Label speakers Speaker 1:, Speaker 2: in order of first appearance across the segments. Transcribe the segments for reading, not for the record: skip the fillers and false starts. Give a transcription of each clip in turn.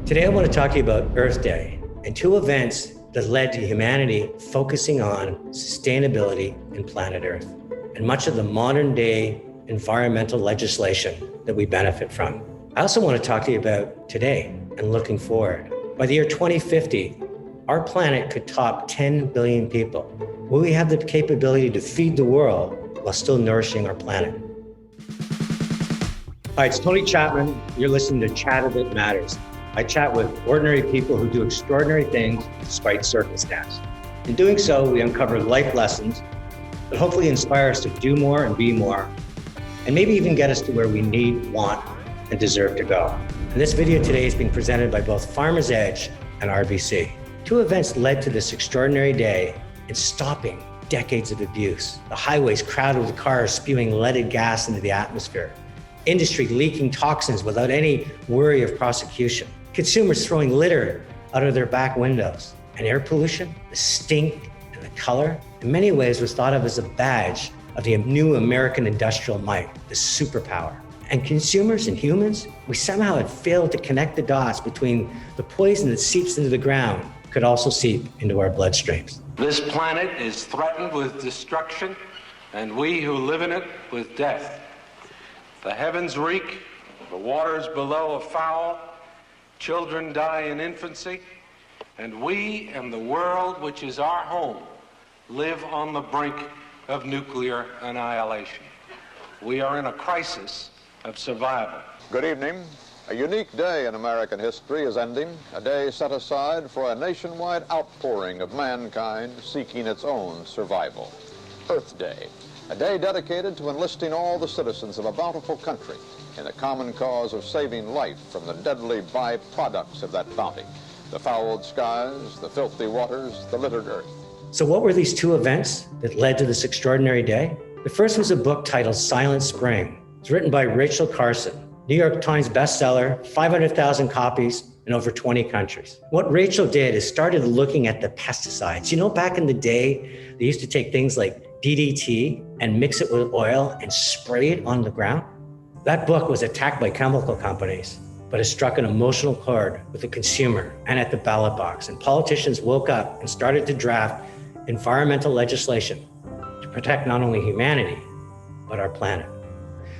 Speaker 1: Today I want to talk to you about Earth Day and two events that led to humanity focusing on sustainability and planet Earth and much of the modern day environmental legislation that we benefit from. I also want to talk to you about today and looking forward. By the year 2050, our planet could top 10 billion people. Will we have the capability to feed the world while still nourishing our planet? Hi, it's Tony Chapman. You're listening to Chatter That Matters. I chat with ordinary people who do extraordinary things despite circumstance. In doing so, we uncover life lessons that hopefully inspire us to do more and be more, and maybe even get us to where we need, want, and deserve to go. And this video today is being presented by both Farmers Edge and RBC. Two events led to this extraordinary day in stopping decades of abuse. The highways crowded with cars spewing leaded gas into the atmosphere. Industry leaking toxins without any worry of prosecution. Consumers throwing litter out of their back windows. And air pollution, the stink and the color, in many ways was thought of as a badge of the new American industrial might, the superpower. And consumers and humans, we somehow had failed to connect the dots between the poison that seeps into the ground could also seep into our bloodstreams.
Speaker 2: This planet is threatened with destruction, and we who live in it with death. The heavens reek, the waters below are foul, children die in infancy, and we and the world, which is our home, live on the brink of nuclear annihilation. We are in a crisis of survival.
Speaker 3: Good evening. A unique day in American history is ending, a day set aside for a nationwide outpouring of mankind seeking its own survival. Earth Day, a day dedicated to enlisting all the citizens of a bountiful country in the common cause of saving life from the deadly byproducts of that bounty, the fouled skies, the filthy waters, the littered earth.
Speaker 1: So what were these two events that led to this extraordinary day? The first was a book titled Silent Spring. It's written by Rachel Carson, New York Times bestseller, 500,000 copies in over 20 countries. What Rachel did is started looking at the pesticides. You know, back in the day, they used to take things like DDT and mix it with oil and spray it on the ground. That book was attacked by chemical companies, but it struck an emotional chord with the consumer and at the ballot box. And politicians woke up and started to draft environmental legislation to protect not only humanity, but our planet.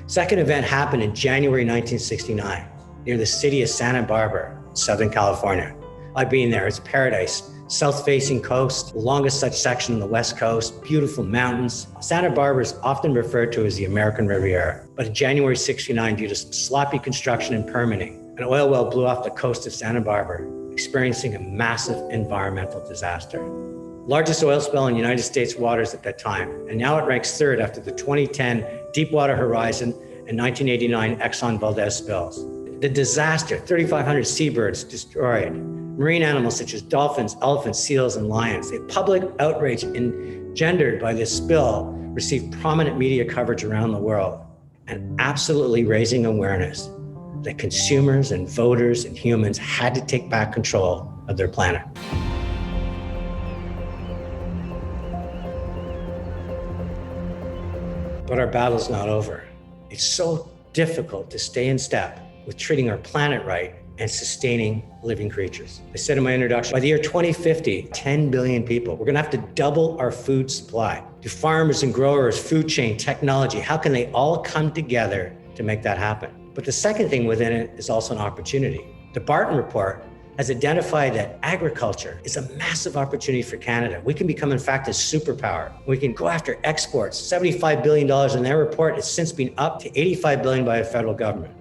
Speaker 1: Second event happened in January 1969, near the city of Santa Barbara, Southern California. I've been there, it's paradise. South-facing coast, the longest such section on the West Coast, beautiful mountains. Santa Barbara is often referred to as the American Riviera. But in January 69, due to sloppy construction and permitting, an oil well blew off the coast of Santa Barbara, experiencing a massive environmental disaster. Largest oil spill in United States waters at that time, and now it ranks third after the 2010 Deepwater Horizon and 1989 Exxon Valdez spills. The disaster, 3,500 seabirds destroyed, marine animals such as dolphins, elephants, seals, and lions. The public outrage engendered by this spill received prominent media coverage around the world and absolutely raising awareness that consumers and voters and humans had to take back control of their planet. But our battle's not over. It's so difficult to stay in step with treating our planet right and sustaining living creatures. I said in my introduction, by the year 2050, 10 billion people, we're gonna have to double our food supply. Do farmers and growers, food chain, technology, how can they all come together to make that happen? But the second thing within it is also an opportunity. The Barton Report has identified that agriculture is a massive opportunity for Canada. We can become, in fact, a superpower. We can go after exports, $75 billion in their report. It's since been up to $85 billion by the federal government.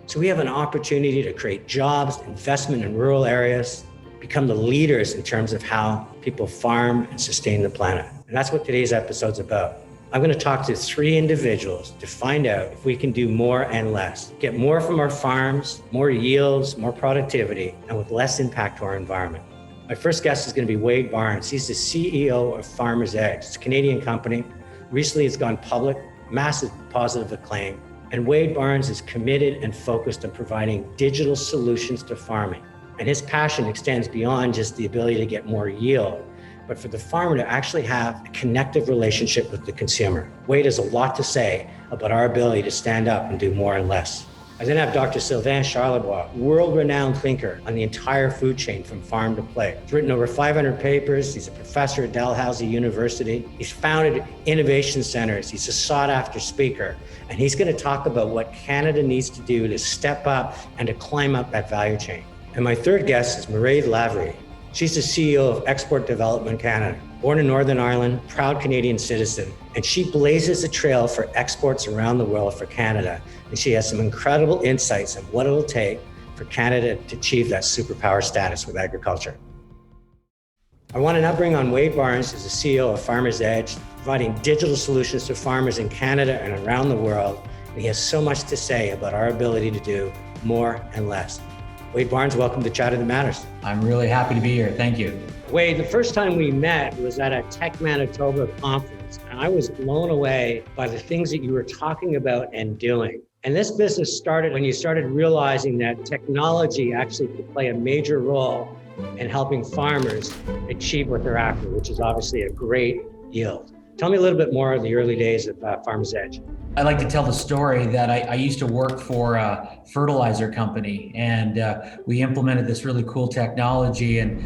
Speaker 1: So we have an opportunity to create jobs, investment in rural areas, become the leaders in terms of how people farm and sustain the planet. And that's what today's episode's about. I'm going to talk to 3 individuals to find out if we can do more and less, get more from our farms, more yields, more productivity, and with less impact to our environment. My first guest is going to be Wade Barnes. He's the CEO of Farmers Edge. It's a Canadian company. Recently, it's gone public, massive positive acclaim. And Wade Barnes is committed and focused on providing digital solutions to farming. And his passion extends beyond just the ability to get more yield, but for the farmer to actually have a connective relationship with the consumer. Wade has a lot to say about our ability to stand up and do more and less. I then have Dr. DrSylvain Charlot, world-renowned thinker on the entire food chain from farm to plate. He's written over 500 papers. He's a professor at Dalhousie University. He's founded innovation centers. He's a sought-after speaker. And he's going to talk about what Canada needs to do to step up and to climb up that value chain. And my third guest is Lavery. She's the CEO of Export Development Canada. Born in Northern Ireland, proud Canadian citizen, and she blazes a trail for exports around the world for Canada. And she has some incredible insights on what it'll take for Canada to achieve that superpower status with agriculture. I want to now bring on Wade Barnes, who's the CEO of Farmers Edge, providing digital solutions to farmers in Canada and around the world. And he has so much to say about our ability to do more and less. Wade Barnes, welcome to Chatter That Matters.
Speaker 4: I'm really happy to be here. Thank you.
Speaker 1: Wade, the first time we met was at a Tech Manitoba conference, and I was blown away by the things that you were talking about and doing. And this business started when you started realizing that technology actually could play a major role in helping farmers achieve what they're after, which is obviously a great yield. Tell me a little bit more of the early days of Farmers Edge.
Speaker 4: I like to tell the story that I used to work for a fertilizer company, and we implemented this really cool technology. And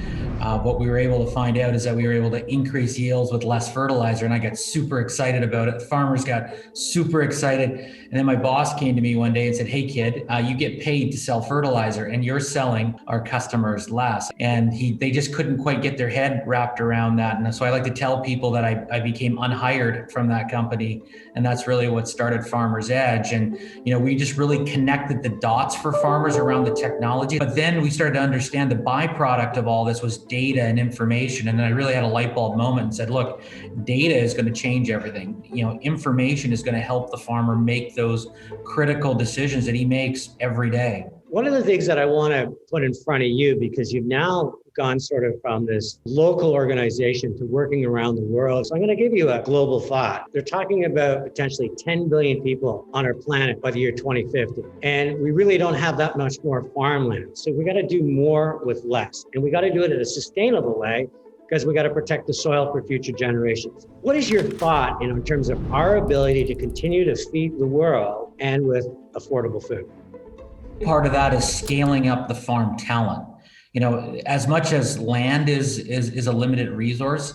Speaker 4: what we were able to find out is that we were able to increase yields with less fertilizer. And I got super excited about it. Farmers got super excited. And then my boss came to me one day and said, "Hey kid, you get paid to sell fertilizer and you're selling our customers less." And they just couldn't quite get their head wrapped around that. And so I like to tell people that I became unhired from that company. And that's really what started Farmers Edge. And, we just really connected the dots for farmers around the technology. But then we started to understand the byproduct of all this was data and information. And then I really had a light bulb moment and said, look, data is going to change everything. Information is going to help the farmer make those critical decisions that he makes every day.
Speaker 1: One of the things that I want to put in front of you, because you've now gone sort of from this local organization to working around the world. So I'm going to give you a global thought. They're talking about potentially 10 billion people on our planet by the year 2050. And we really don't have that much more farmland. So we got to do more with less. And we got to do it in a sustainable way, because we got to protect the soil for future generations. What is your thought in terms of our ability to continue to feed the world and with affordable food?
Speaker 4: Part of that is scaling up the farm talent. As much as land is a limited resource,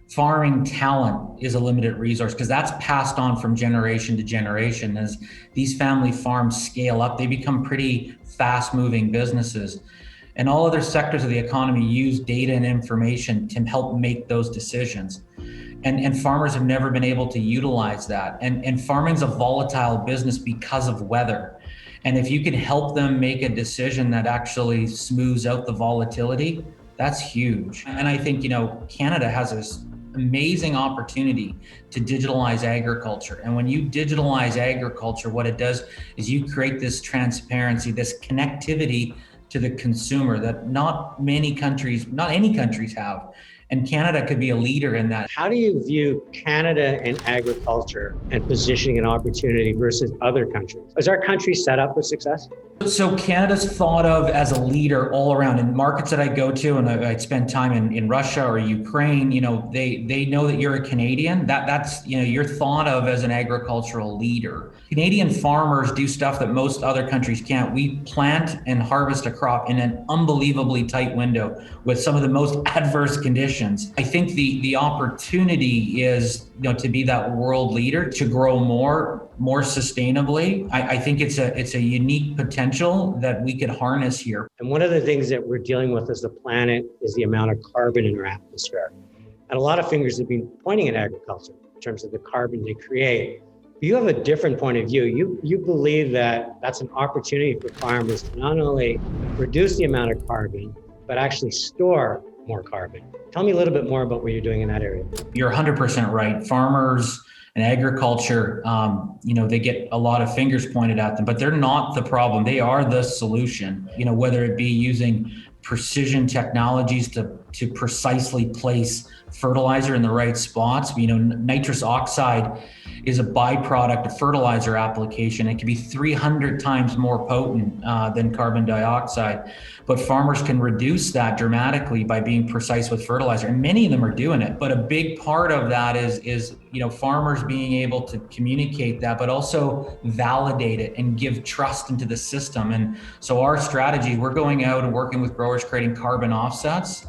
Speaker 4: farming talent is a limited resource, because that's passed on from generation to generation. As these family farms scale up, they become pretty fast-moving businesses. And all other sectors of the economy use data and information to help make those decisions. And farmers have never been able to utilize that. And farming's a volatile business because of weather. And if you can help them make a decision that actually smooths out the volatility, that's huge. And I think, Canada has this amazing opportunity to digitalize agriculture. And when you digitalize agriculture, what it does is you create this transparency, this connectivity to the consumer that not any countries have. And Canada could be a leader in that.
Speaker 1: How do you view Canada and agriculture and positioning an opportunity versus other countries? Is our country set up for success?
Speaker 4: So Canada's thought of as a leader all around in markets that I go to, and I'd spend time in Russia or Ukraine, they know that you're a Canadian. That's you're thought of as an agricultural leader. Canadian farmers do stuff that most other countries can't. We plant and harvest a crop in an unbelievably tight window with some of the most adverse conditions. I think the opportunity is to be that world leader, to grow more sustainably. I think it's a unique potential that we could harness here.
Speaker 1: And one of the things that we're dealing with as a planet is the amount of carbon in our atmosphere. And a lot of fingers have been pointing at agriculture in terms of the carbon they create. You have a different point of view. You believe that that's an opportunity for farmers to not only reduce the amount of carbon, but actually store more carbon. Tell me a little bit more about what you're doing in that area.
Speaker 4: You're 100% right. Farmers and agriculture, they get a lot of fingers pointed at them, but they're not the problem. They are the solution, whether it be using precision technologies to precisely place fertilizer in the right spots. Nitrous oxide is a byproduct of fertilizer application. It can be 300 times more potent than carbon dioxide, but farmers can reduce that dramatically by being precise with fertilizer, and many of them are doing it. But a big part of that is farmers being able to communicate that, but also validate it and give trust into the system. And so our strategy, we're going out and working with growers creating carbon offsets,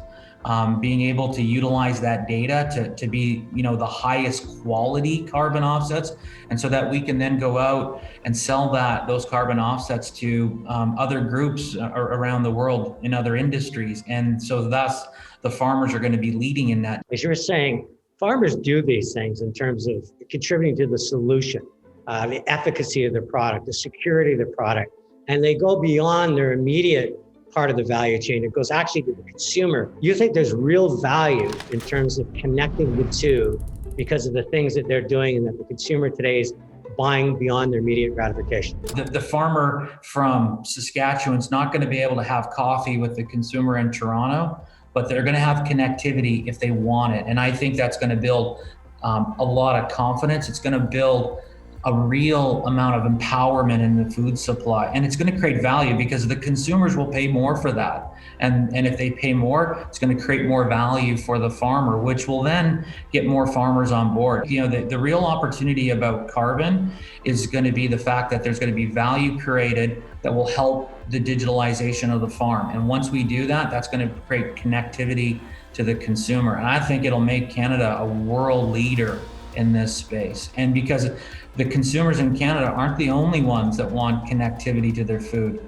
Speaker 4: being able to utilize that data to be, the highest quality carbon offsets, and so that we can then go out and sell those carbon offsets to other groups around the world in other industries. And so thus the farmers are going to be leading in that.
Speaker 1: As you were saying, farmers do these things in terms of contributing to the solution, the efficacy of the product, the security of the product, and they go beyond their immediate part of the value chain. It goes actually to the consumer. You think there's real value in terms of connecting the two because of the things that they're doing, and that the consumer today is buying beyond their immediate gratification.
Speaker 4: The farmer from Saskatchewan's not going to be able to have coffee with the consumer in Toronto, but they're going to have connectivity if they want it. And I think that's going to build a lot of confidence. It's going to build a real amount of empowerment in the food supply, and it's going to create value because the consumers will pay more for that. And if they pay more, it's going to create more value for the farmer, which will then get more farmers on board. The real opportunity about carbon is going to be the fact that there's going to be value created that will help the digitalization of the farm. And once we do that, that's going to create connectivity to the consumer. And I think it'll make Canada a world leader in this space. And because the consumers in Canada aren't the only ones that want connectivity to their food.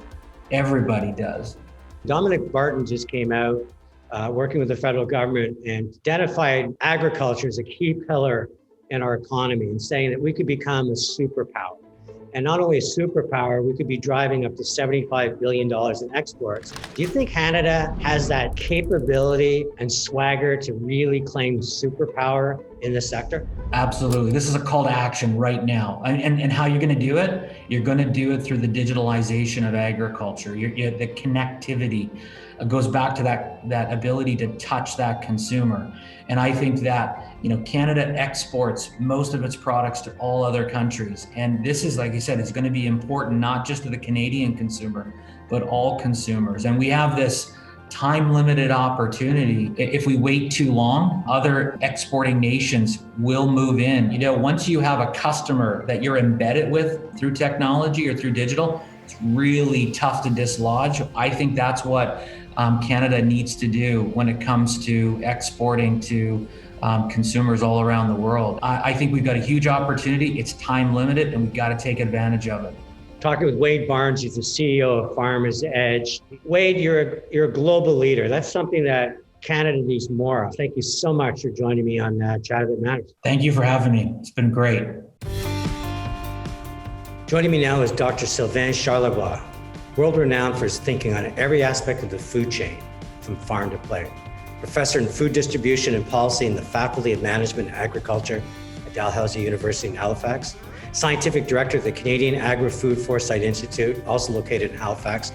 Speaker 4: Everybody does.
Speaker 1: Dominic Barton just came out working with the federal government and identified agriculture as a key pillar in our economy, and saying that we could become a superpower. And not only a superpower, we could be driving up to $75 billion in exports. Do you think Canada has that capability and swagger to really claim superpower in this sector?
Speaker 4: Absolutely. This is a call to action right now. And how you're going to do it? You're going to do it through the digitalization of agriculture. The connectivity goes back to that ability to touch that consumer. And I think that, Canada exports most of its products to all other countries. And this is, like you said, it's going to be important, not just to the Canadian consumer, but all consumers. And we have this time-limited opportunity. If we wait too long, other exporting nations will move in. Once you have a customer that you're embedded with through technology or through digital, it's really tough to dislodge. I think that's what Canada needs to do when it comes to exporting to consumers all around the world. I think we've got a huge opportunity. It's time limited, and we've got to take advantage of it.
Speaker 1: Talking with Wade Barnes, he's the CEO of Farmers Edge. Wade, you're a global leader. That's something that Canada needs more of. Thank you so much for joining me on Chatter That Matters.
Speaker 4: Thank you for having me. It's been great.
Speaker 1: Joining me now is DrSylvain Charlot, world-renowned for his thinking on every aspect of the food chain, from farm to plate. Professor in Food Distribution and Policy in the Faculty of Management and Agriculture at Dalhousie University in Halifax. Scientific Director of the Canadian Agri-Food Foresight Institute, also located in Halifax,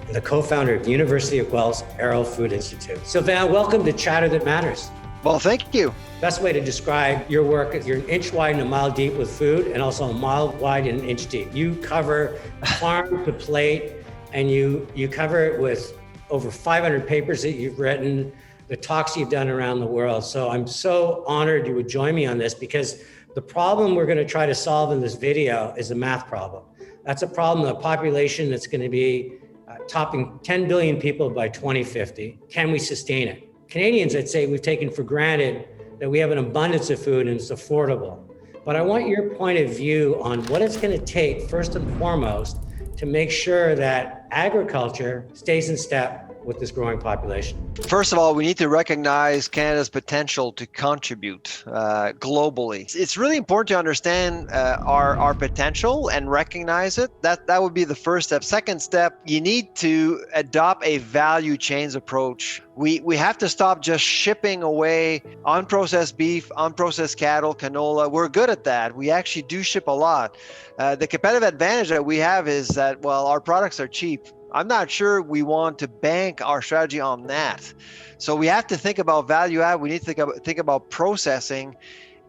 Speaker 1: and the co-founder of University of Guelph's Arrowll Food Institute. Sylvain, welcome to Chatter That Matters.
Speaker 5: Well, thank you.
Speaker 1: Best way to describe your work is you're an inch wide and a mile deep with food, and also a mile wide and an inch deep. You cover farm to plate, and you cover it with over 500 papers that you've written, the talks you've done around the world. So I'm so honored you would join me on this, because the problem we're going to try to solve in this video is a math problem. That's a problem, a population that's going to be topping 10 billion people by 2050. Can we sustain it? Canadians, I'd say, we've taken for granted that we have an abundance of food and it's affordable. But I want your point of view on what it's going to take, first and foremost, to make sure that agriculture stays in step with this growing population.
Speaker 5: First of all, we need to recognize Canada's potential to contribute globally. It's really important to understand our potential and recognize it. That would be the first step. Second step, you need to adopt a value chains approach. We have to stop just shipping away unprocessed beef, unprocessed cattle, canola. We're good at that. We actually do ship a lot. The competitive advantage that we have is that, well, our products are cheap. I'm not sure we want to bank our strategy on that. So we have to think about value add. We need to think about processing.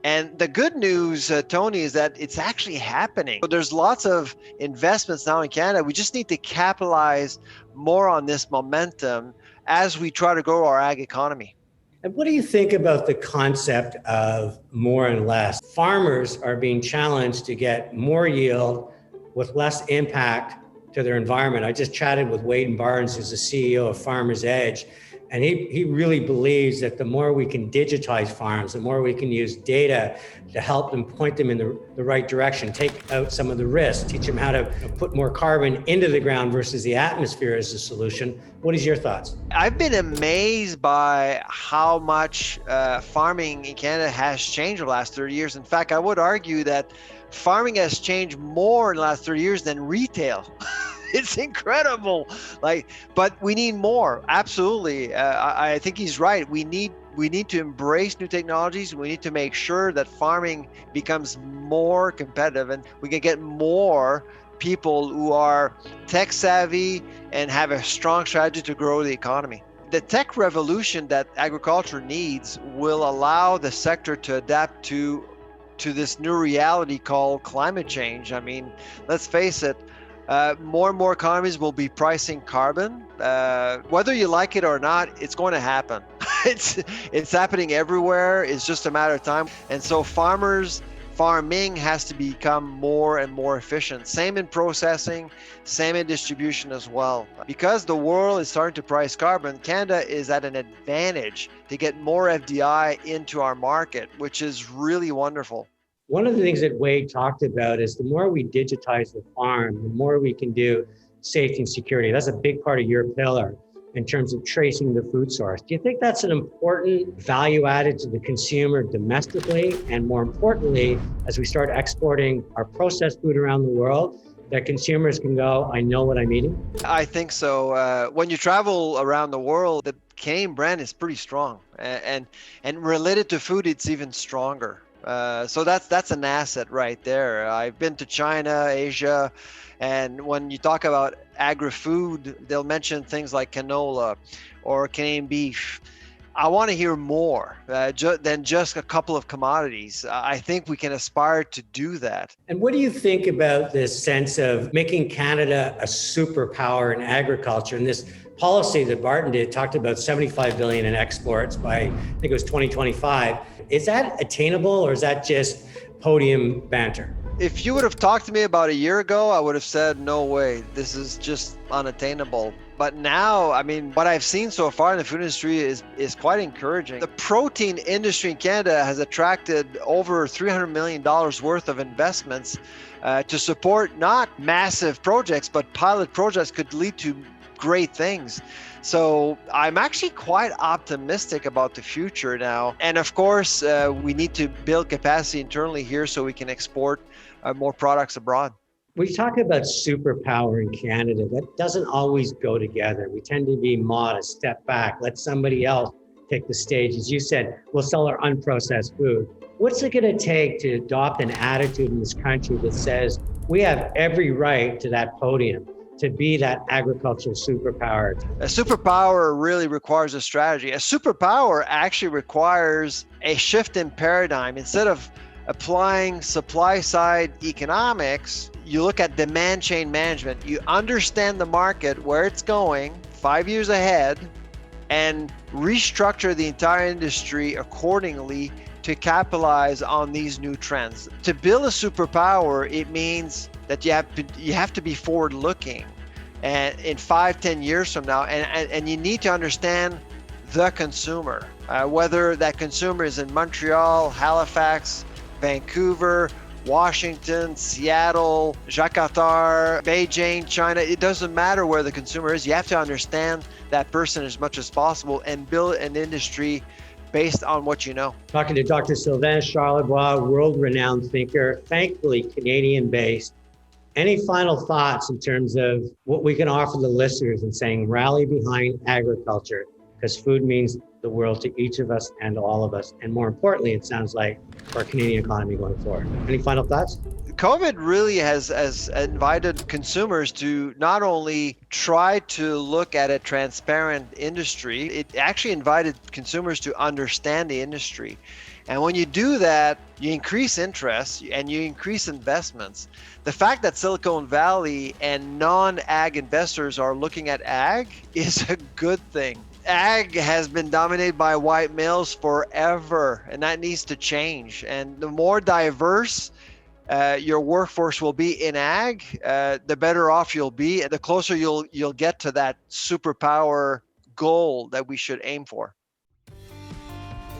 Speaker 5: And the good news, Tony, is that it's actually happening. So there's lots of investments now in Canada. We just need to capitalize more on this momentum as we try to grow our ag economy.
Speaker 1: And what do you think about the concept of more and less? Farmers are being challenged to get more yield with less impact to their environment. I just chatted with Wade Barnes, who's the CEO of Farmers Edge, and he really believes that the more we can digitize farms, the more we can use data to help them point them in the right direction, take out some of the risks, teach them how to put more carbon into the ground versus the atmosphere as a solution. What is your thoughts?
Speaker 5: I've been amazed by how much farming in Canada has changed over the last 30 years. In fact, I would argue that farming has changed more in the last 30 years than retail. It's incredible. But we need more. Absolutely. I think he's right. We need to embrace new technologies. We need to make sure that farming becomes more competitive and we can get more people who are tech savvy and have a strong strategy to grow the economy. The tech revolution that agriculture needs will allow the sector to adapt to this new reality called climate change. I mean, let's face it, more and more economies will be pricing carbon. Whether you like it or not, it's going to happen. It's happening everywhere. It's just a matter of time. And so farming has to become more and more efficient. Same in processing, same in distribution as well. Because the world is starting to price carbon, Canada is at an advantage to get more FDI into our market, which is really wonderful.
Speaker 1: One of the things that Wade talked about is the more we digitize the farm, the more we can do safety and security. That's a big part of your pillar in terms of tracing the food source. Do you think that's an important value added to the consumer domestically? And more importantly, as we start exporting our processed food around the world, that consumers can go, I know what I'm eating?
Speaker 5: I think so. When you travel around the world, the Canadian brand is pretty strong. And related to food, it's even stronger. So that's an asset right there. I've been to China, Asia, and when you talk about agri-food, they'll mention things like canola or Canadian beef. I want to hear more than just a couple of commodities. I think we can aspire to do that.
Speaker 1: And what do you think about this sense of making Canada a superpower in agriculture? And this policy that Barton did talked about 75 billion in exports by, I think it was 2025. Is that attainable or is that just podium banter?
Speaker 5: If you would have talked to me about a year ago, I would have said, no way, this is just unattainable. But now, I mean, what I've seen so far in the food industry is quite encouraging. The protein industry in Canada has attracted over $300 million worth of investments to support not massive projects, but pilot projects could lead to great things. So I'm actually quite optimistic about the future now. And of course, we need to build capacity internally here so we can export more products abroad.
Speaker 1: We talk about superpower in Canada. That doesn't always go together. We tend to be modest, step back, let somebody else take the stage. As you said, we'll sell our unprocessed food. What's it going to take to adopt an attitude in this country that says we have every right to that podium, to be that agricultural superpower?
Speaker 5: A superpower really requires a strategy. A superpower actually requires a shift in paradigm. Instead of applying supply side economics, you look at demand chain management. You understand the market, where it's going 5 years ahead, and restructure the entire industry accordingly to capitalize on these new trends. To build a superpower, it means that you have to be forward looking, and in 5-10 years from now, and you need to understand the consumer, whether that consumer is in Montreal, Halifax, Vancouver, Washington, Seattle, Jakarta, Beijing, China. It doesn't matter where the consumer is. You have to understand that person as much as possible and build an industry based on what you know.
Speaker 1: Talking to DrSylvain Charlot, world-renowned thinker, thankfully Canadian-based. Any final thoughts in terms of what we can offer the listeners in saying rally behind agriculture because food means the world to each of us and all of us. And more importantly, it sounds like for our Canadian economy going forward. Any final thoughts?
Speaker 5: COVID really has invited consumers to not only try to look at a transparent industry, it actually invited consumers to understand the industry. And when you do that, you increase interest and you increase investments. The fact that Silicon Valley and non-ag investors are looking at ag is a good thing. Ag has been dominated by white males forever, and that needs to change. And the more diverse your workforce will be in ag, the better off you'll be, and the closer you'll get to that superpower goal that we should aim for.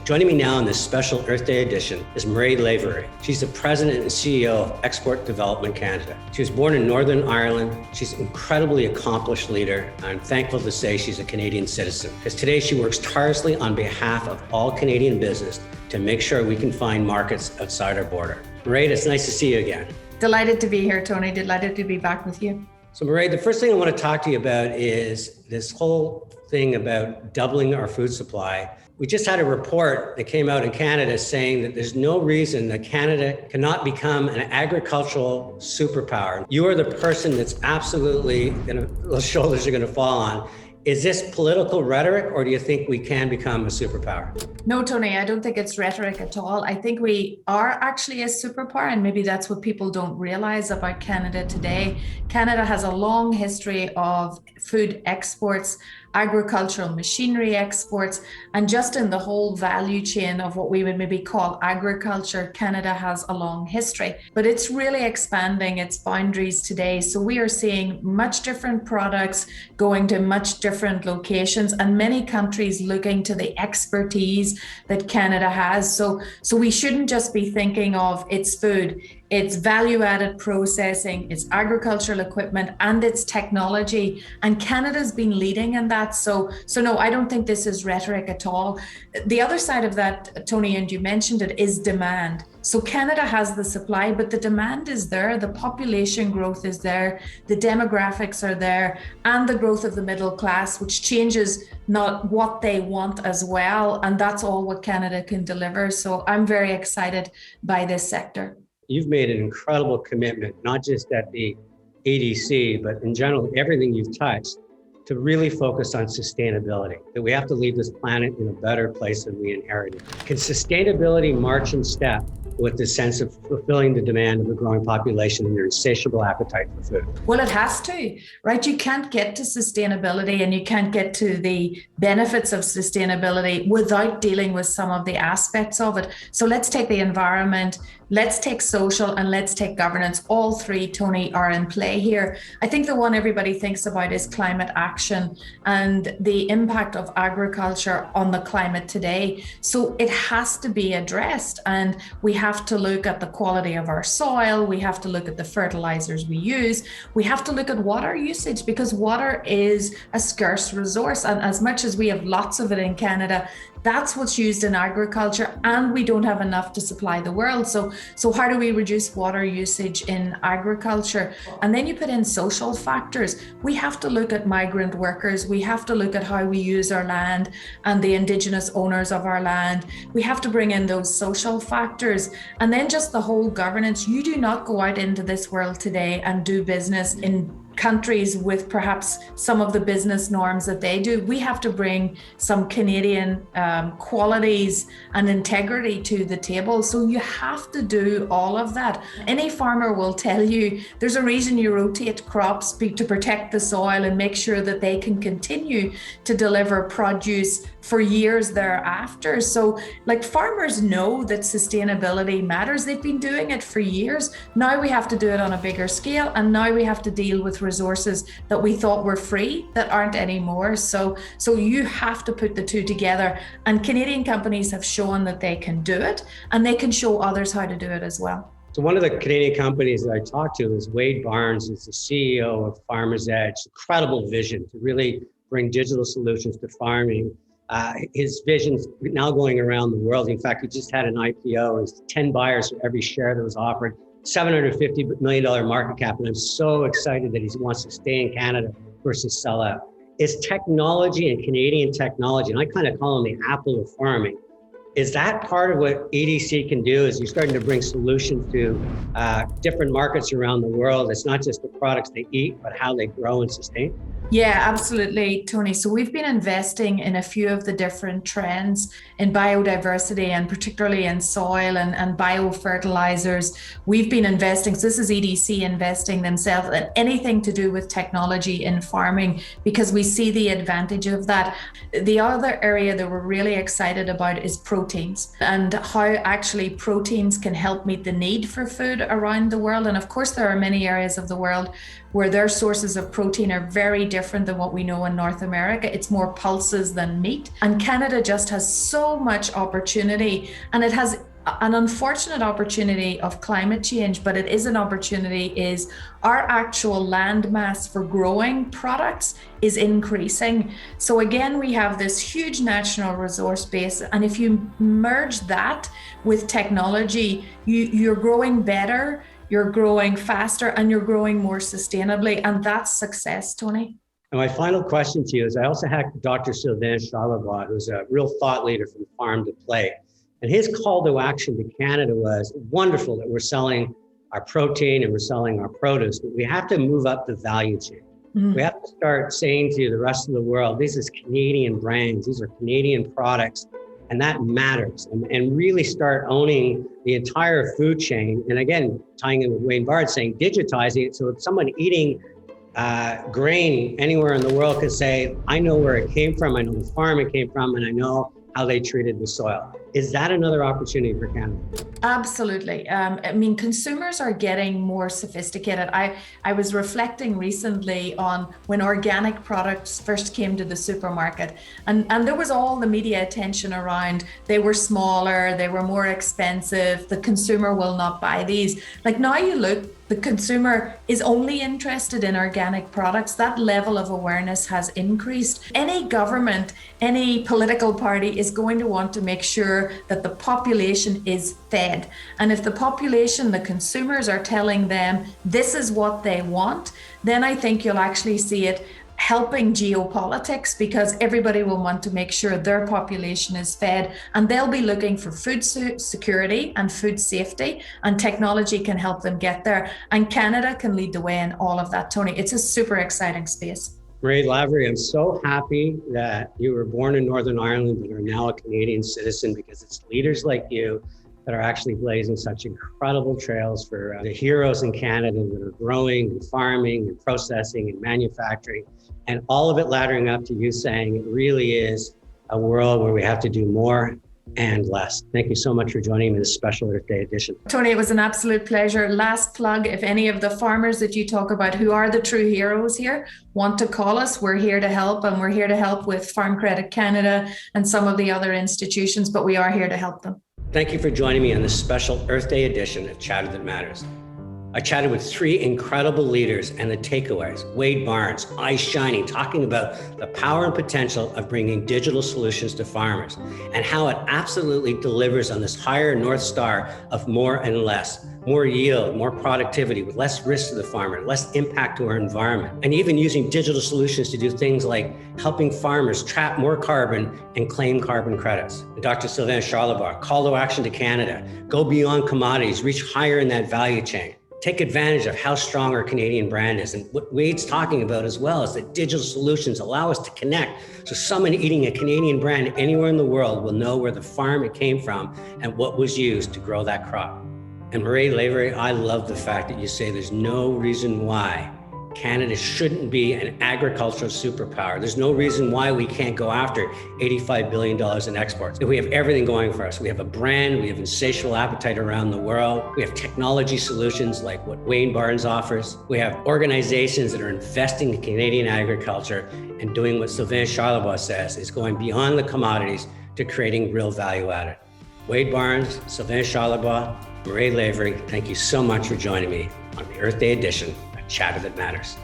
Speaker 1: Joining me now in this special Earth Day edition is Lavery. She's the president and CEO of Export Development Canada. She was born in Northern Ireland. She's an incredibly accomplished leader. I'm thankful to say she's a Canadian citizen, because today she works tirelessly on behalf of all Canadian business to make sure we can find markets outside our border. Mairead, it's nice to see you again.
Speaker 6: Delighted to be here, Tony. Delighted to be back with you.
Speaker 1: So Mairead, the first thing I want to talk to you about is this whole thing about doubling our food supply. We just had a report that came out in Canada saying that there's no reason that Canada cannot become an agricultural superpower. You are the person that's absolutely those shoulders are going to fall on. Is this political rhetoric, or do you think we can become a superpower?
Speaker 6: No, Tony, I don't think it's rhetoric at all. I think we are actually a superpower, and maybe that's what people don't realize about Canada today. Canada has a long history of food exports, agricultural machinery exports, and just in the whole value chain of what we would maybe call agriculture, Canada has a long history, but it's really expanding its boundaries today. So we are seeing much different products going to much different locations, and many countries looking to the expertise that Canada has. So we shouldn't just be thinking of its food. It's value-added processing, it's agricultural equipment, and it's technology. And Canada's been leading in that. So no, I don't think this is rhetoric at all. The other side of that, Tony, and you mentioned it, is demand. So Canada has the supply, but the demand is there. The population growth is there. The demographics are there, and the growth of the middle class, which changes not what they want as well. And that's all what Canada can deliver. So I'm very excited by this sector.
Speaker 1: You've made an incredible commitment, not just at the EDC, but in general, everything you've touched, to really focus on sustainability, that we have to leave this planet in a better place than we inherited. Can sustainability march in step with the sense of fulfilling the demand of a growing population and their insatiable appetite for food?
Speaker 6: Well, it has to, right? You can't get to sustainability and you can't get to the benefits of sustainability without dealing with some of the aspects of it. So let's take the environment, let's take social, and let's take governance. All three, Tony, are in play here. I think the one everybody thinks about is climate action and the impact of agriculture on the climate today. So it has to be addressed, and we have to look at the quality of our soil. We have to look at the fertilizers we use. We have to look at water usage, because water is a scarce resource. And as much as we have lots of it in Canada, that's what's used in agriculture, and we don't have enough to supply the world. So how do we reduce water usage in agriculture? And then you put in social factors. We have to look at migrant workers. We have to look at how we use our land and the Indigenous owners of our land. We have to bring in those social factors. And then just the whole governance. You do not go out into this world today and do business in countries with perhaps some of the business norms that they do. We have to bring some Canadian qualities and integrity to the table. So you have to do all of that. Any farmer will tell you there's a reason you rotate crops to protect the soil and make sure that they can continue to deliver produce for years thereafter. So like, farmers know that sustainability matters. They've been doing it for years. Now we have to do it on a bigger scale, and now we have to deal with resources that we thought were free that aren't anymore. So you have to put the two together, and Canadian companies have shown that they can do it, and they can show others how to do it as well.
Speaker 1: So one of the Canadian companies that I talked to is Wade Barnes, who's the CEO of Farmer's Edge. Incredible vision to really bring digital solutions to farming. His vision's now going around the world. In fact, he just had an IPO. It's 10 buyers for every share that was offered, $750 million market cap. And I'm so excited that he wants to stay in Canada versus sell out. is technology and Canadian technology, and I kind of call them the Apple of farming. Is that part of what EDC can do? Is you're starting to bring solutions to different markets around the world? It's not just the products they eat, but how they grow and sustain?
Speaker 6: Yeah, absolutely, Tony. So we've been investing in a few of the different trends in biodiversity and particularly in soil and biofertilizers. We've been investing, so this is EDC investing themselves in anything to do with technology in farming because we see the advantage of that. The other area that we're really excited about is proteins and how actually proteins can help meet the need for food around the world. And of course, there are many areas of the world where their sources of protein are very different than what we know in North America. It's more pulses than meat. And Canada just has so much opportunity, and it has an unfortunate opportunity of climate change, but it is an opportunity is our actual land mass for growing products is increasing. So again, we have this huge national resource base. And if you merge that with technology, you're growing better, you're growing faster, and you're growing more sustainably. And that's success, Tony.
Speaker 1: And my final question to you is, I also had DrSylvain Charlot, who's a real thought leader from farm to plate. And his call to action to Canada was wonderful that we're selling our protein and we're selling our produce, but we have to move up the value chain. Mm-hmm. We have to start saying to the rest of the world, these is Canadian brands, these are Canadian products, and that matters. And really start owning the entire food chain. And again, tying in with Wayne Bard saying, digitizing it. So if someone eating grain anywhere in the world could say, I know where it came from, I know the farm it came from, and I know how they treated the soil. Is that another opportunity for Canada?
Speaker 6: Absolutely. I mean, consumers are getting more sophisticated. I was reflecting recently on when organic products first came to the supermarket, and there was all the media attention around, they were smaller, they were more expensive, the consumer will not buy these. Like now you look, the consumer is only interested in organic products. That level of awareness has increased. Any government, any political party is going to want to make sure that the population is fed. And if the population, the consumers are telling them this is what they want, then I think you'll actually see it helping geopolitics because everybody will want to make sure their population is fed, and they'll be looking for food security and food safety, and technology can help them get there. And Canada can lead the way in all of that, Tony. It's a super exciting space.
Speaker 1: Marie Lavery, I'm so happy that you were born in Northern Ireland but are now a Canadian citizen, because it's leaders like you that are actually blazing such incredible trails for the heroes in Canada that are growing and farming and processing and manufacturing, and all of it laddering up to you saying it really is a world where we have to do more and less. Thank you so much for joining me this special Earth Day edition.
Speaker 6: Tony, it was an absolute pleasure. Last plug, if any of the farmers that you talk about who are the true heroes here want to call us, we're here to help, and we're here to help with Farm Credit Canada and some of the other institutions, but we are here to help them.
Speaker 1: Thank you for joining me on this special Earth Day edition of Chatter That Matters. I chatted with three incredible leaders, and the takeaways, Wade Barnes, eyes shining, talking about the power and potential of bringing digital solutions to farmers and how it absolutely delivers on this higher North Star of more and less, more yield, more productivity with less risk to the farmer, less impact to our environment, and even using digital solutions to do things like helping farmers trap more carbon and claim carbon credits. And DrSylvain Charlot, call to action to Canada, go beyond commodities, reach higher in that value chain. Take advantage of how strong our Canadian brand is. And what Wade's talking about as well is that digital solutions allow us to connect. So someone eating a Canadian brand anywhere in the world will know where the farm it came from and what was used to grow that crop. And Marie Lavery, I love the fact that you say there's no reason why Canada shouldn't be an agricultural superpower. There's no reason why we can't go after $85 billion in exports. We have everything going for us. We have a brand, we have insatiable appetite around the world. We have technology solutions like what Wayne Barnes offers. We have organizations that are investing in Canadian agriculture and doing what Sylvain Charlot says, is going beyond the commodities to creating real value added. Wade Barnes, Sylvain Charlot, Marie Lavery, thank you so much for joining me on the Earth Day edition of Chatter That Matters.